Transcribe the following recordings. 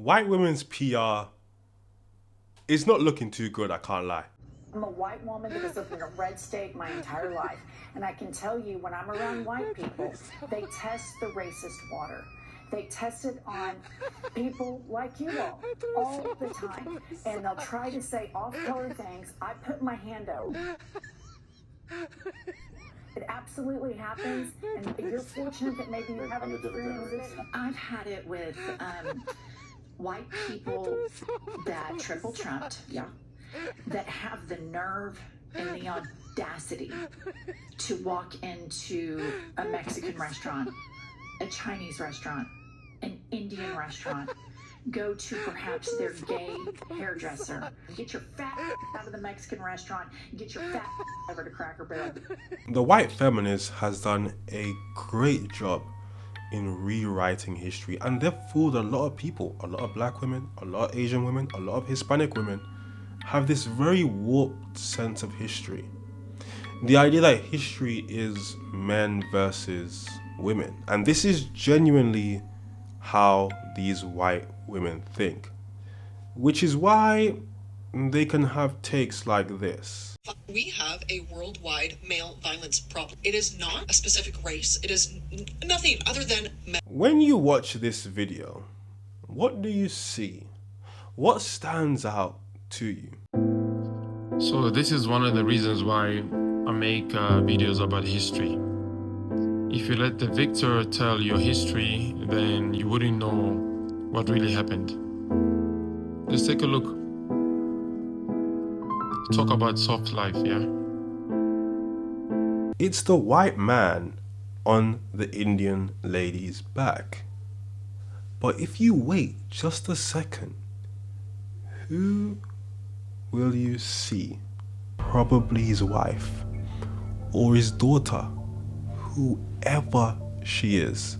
white women's PR is not looking too good, I can't lie. I'm a white woman that has lived in a red state my entire life. And I can tell you, when I'm around white people, they test the racist water. They test it on people like you all the time. And they'll try to say off-color things. I put my hand out. It absolutely happens, and you're fortunate that maybe you haven't experienced it. I've had it with white people that triple trumped, that have the nerve and the audacity to walk into a Mexican restaurant, a Chinese restaurant, an Indian restaurant, go to perhaps their gay hairdresser, get your fat out of the Mexican restaurant, get your fat over to Cracker Barrel. The white feminist has done a great job in rewriting history, and they've fooled a lot of people. A lot of black women, a lot of Asian women, a lot of Hispanic women have this very warped sense of history. The idea that history is men versus women, and this is genuinely how these white women think, which is why they can have takes like this. We have a worldwide male violence problem. It is not a specific race. It is nothing other than men. When you watch this video, what do you see? What stands out to you? So this is one of the reasons why I make videos about history. If you let the victor tell your history, then you wouldn't know what really happened. Just take a look. Talk about soft life, yeah? It's the white man on the Indian lady's back. But if you wait just a second, who will you see? Probably his wife or his daughter, whoever she is.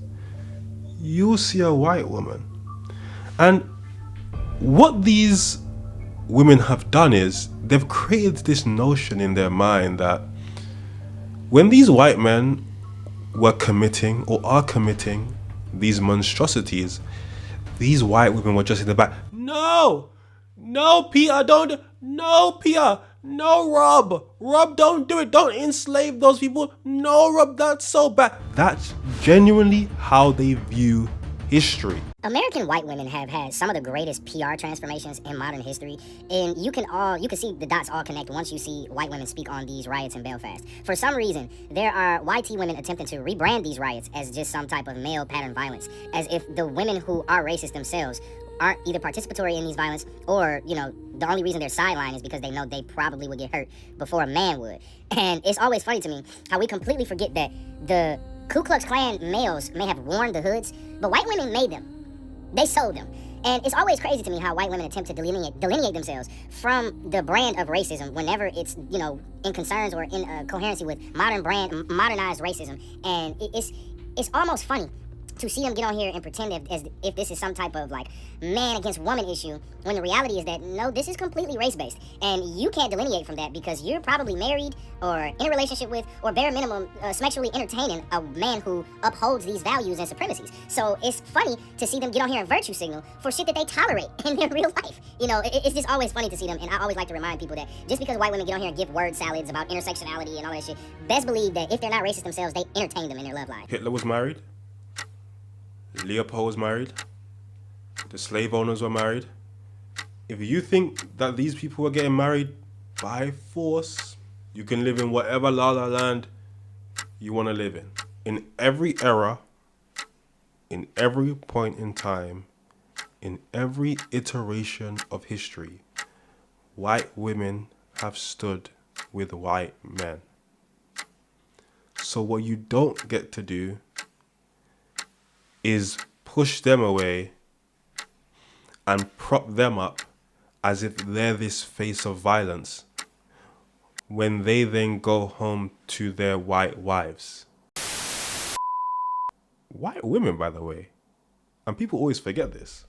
You'll see a white woman. And what these women have done is they've created this notion in their mind that when these white men were committing or are committing these monstrosities, these white women were just in the back. No, Peter, don't. No, Peter. No, Rob, don't do it. Don't enslave those people. No, Rob, that's so bad. That's genuinely how they view history. American white women have had some of the greatest PR transformations in modern history, and you can see the dots all connect once you see white women speak on these riots in Belfast. For some reason, there are YT women attempting to rebrand these riots as just some type of male pattern violence, as if the women who are racist themselves aren't either participatory in these violence or, the only reason they're sidelined is because they know they probably would get hurt before a man would. And it's always funny to me how we completely forget that the Ku Klux Klan males may have worn the hoods, but white women made them. They sold them. And it's always crazy to me how white women attempt to delineate themselves from the brand of racism whenever it's, in concerns or in coherency with modernized racism. And it's almost funny to see them get on here and pretend as if this is some type of man against woman issue, when the reality is that no, this is completely race-based, and you can't delineate from that because you're probably married or in a relationship with, or bare minimum sexually entertaining a man who upholds these values and supremacies. So it's funny to see them get on here and virtue signal for shit that they tolerate in their real life. It's just always funny to see them, and I always like to remind people that just because white women get on here and give word salads about intersectionality and all that shit, best believe that if they're not racist themselves, they entertain them in their love life. Hitler was married. Leopold was married. The slave owners were married. If you think that these people were getting married by force, you can live in whatever la-la land you want to live in. In every era, in every point in time, in every iteration of history, white women have stood with white men. So what you don't get to do is push them away and prop them up as if they're this face of violence when they then go home to their white wives. White women, by the way, and people always forget this,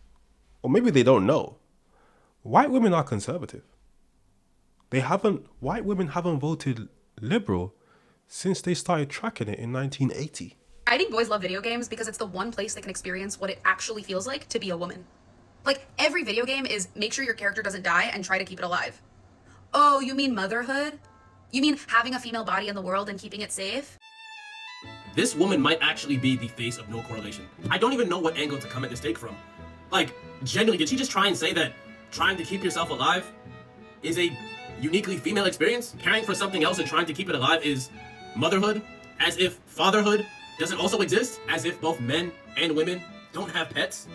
or maybe they don't know, white women are conservative. White women haven't voted liberal since they started tracking it in 1980. I think boys love video games because it's the one place they can experience what it actually feels like to be a woman. Every video game is make sure your character doesn't die and try to keep it alive. Oh, you mean motherhood? You mean having a female body in the world and keeping it safe? This woman might actually be the face of no correlation. I don't even know what angle to come at this take from. Like, genuinely, did she just try and say that trying to keep yourself alive is a uniquely female experience? Caring for something else and trying to keep it alive is motherhood? As if fatherhood doesn't also exist? As if both men and women don't have pets?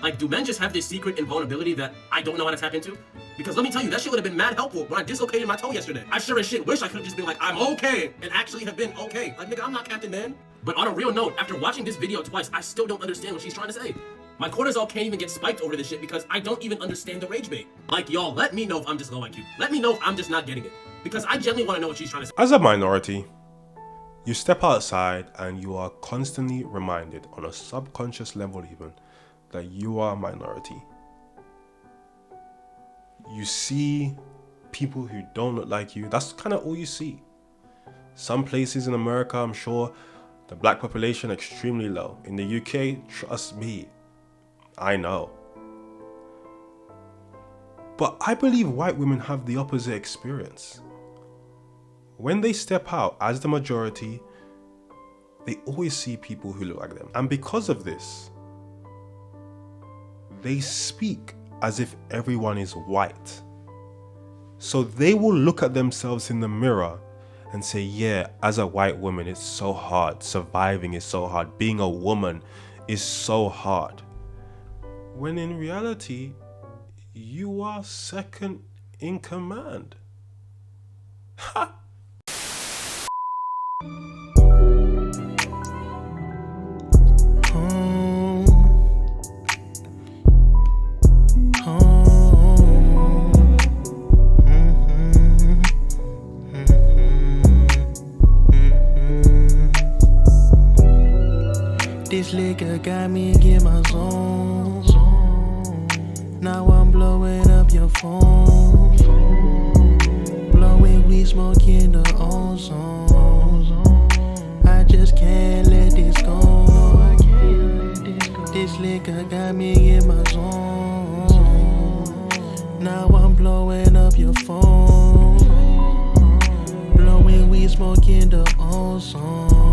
Like, do men just have this secret invulnerability that I don't know how to tap into? Because let me tell you, that shit would have been mad helpful when I dislocated my toe yesterday. I sure as shit wish I could have just been like, I'm okay, and actually have been okay. Like, nigga, I'm not Captain Man. But on a real note, after watching this video twice, I still don't understand what she's trying to say. My cortisol can't even get spiked over this shit because I don't even understand the rage bait. Like, y'all, let me know if I'm just low IQ. Let me know if I'm just not getting it. Because I genuinely want to know what she's trying to say. As a minority, you step outside and you are constantly reminded, on a subconscious level even, that you are a minority. You see people who don't look like you. That's kind of all you see. Some places in America, I'm sure, the black population extremely low. In the UK, trust me, I know. But I believe white women have the opposite experience. When they step out as the majority, they always see people who look like them. And because of this, they speak as if everyone is white. So they will look at themselves in the mirror and say, yeah, as a white woman, it's so hard. Surviving is so hard. Being a woman is so hard. When in reality, you are second in command. Ha! This liquor got me in my zone. Now I'm blowing up your phone. Blowing weed, smoking the ozone. I just can't let this go. This liquor got me in my zone. Now I'm blowing up your phone. Blowing weed, smoking the ozone.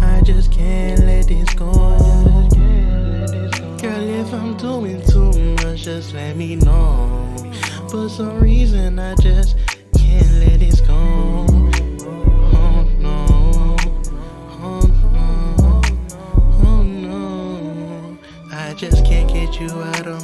I just can't let this go. Girl, if I'm doing too much, just let me know. For some reason, I just can't let this go. Oh no, oh no, oh no. I just can't get you out of